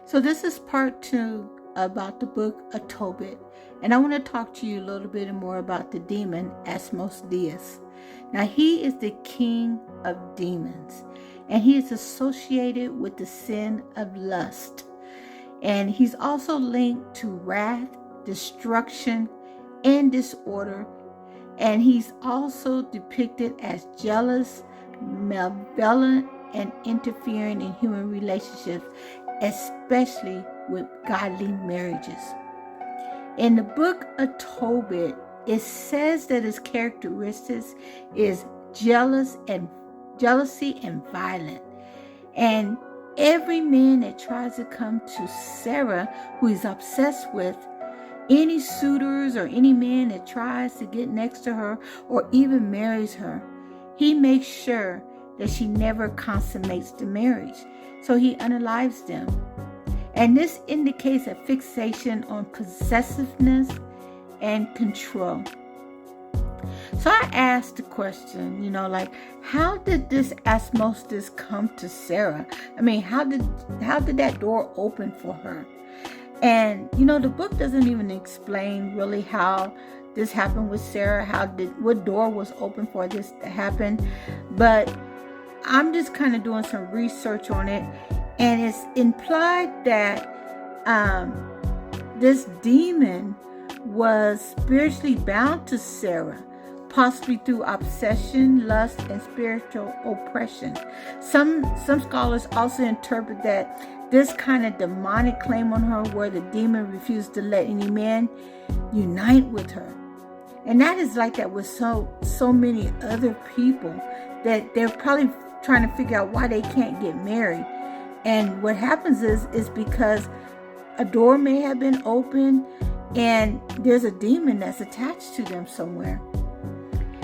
So this is part 2 about the book of Tobit. And I want to talk to you a little bit more about the demon Asmodeus. Now he is the king of demons. And he is associated with the sin of lust. And he's also linked to wrath, destruction, and disorder. And he's also depicted as jealous, malevolent, and interfering in human relationships, especially with godly marriages. In the book of Tobit, it says that his characteristics is jealousy and violent. And every man that tries to come to Sarah, who he's obsessed with, any suitors or any man that tries to get next to her or even marries her, he makes sure that she never consummates the marriage. So he unalives them. And this indicates a fixation on possessiveness and control. So I asked the question, like, how did this Asmodeus come to Sarah? I mean, how did that door open for her? And, the book doesn't even explain really how this happened with Sarah, what door was open for this to happen. But I'm just kind of doing some research on it. And it's implied that this demon was spiritually bound to Sarah, possibly through obsession, lust, and spiritual oppression. Some scholars also interpret that this kind of demonic claim on her, where the demon refused to let any man unite with her. And that is like that with so many other people, that they're probably trying to figure out why they can't get married. And what happens is because a door may have been opened and there's a demon that's attached to them somewhere.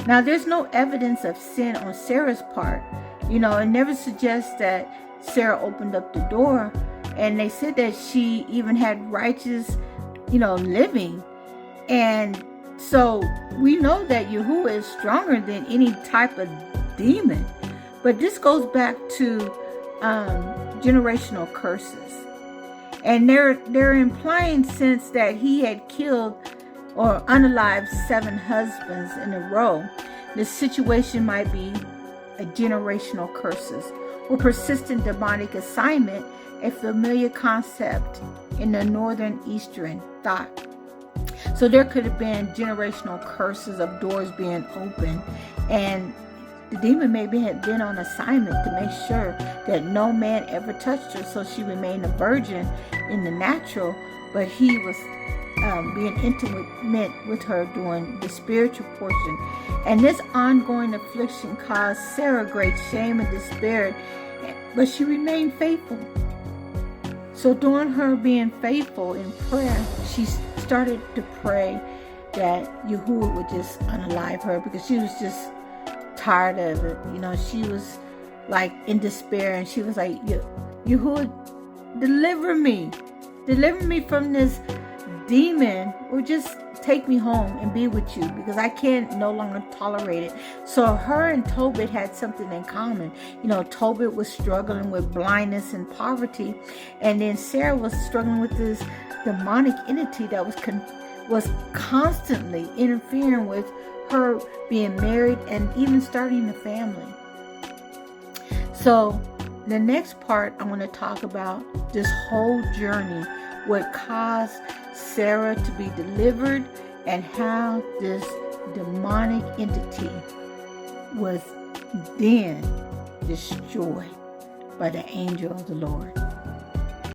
Now, there's no evidence of sin on Sarah's part. It never suggests that Sarah opened up the door. And they said that she even had righteous, living. And so we know that Yahuwah is stronger than any type of demon. But this goes back to generational curses. And they're implying, since that he had killed or unalived 7 husbands in a row, the situation might be a generational curses or persistent demonic assignment, a familiar concept in the northern Eastern thought. So there could have been generational curses of doors being open, and the demon maybe had been on assignment to make sure that no man ever touched her, so she remained a virgin in the natural, but he was being intimate with her during the spiritual portion. And this ongoing affliction caused Sarah great shame and despair, but she remained faithful. So during her being faithful in prayer, she started to pray that Yahuwah would just unalive her, because she was just tired of it. She was like in despair, and she was like, Yahuwah, deliver me from this demon, or just take me home and be with you, because I can't no longer tolerate it. So her and Tobit had something in common. Tobit was struggling with blindness and poverty, and then Sarah was struggling with this demonic entity that was constantly interfering with her being married and even starting a family. So the next part, I want to talk about this whole journey, what caused Sarah to be delivered, and how this demonic entity was then destroyed by the angel of the Lord.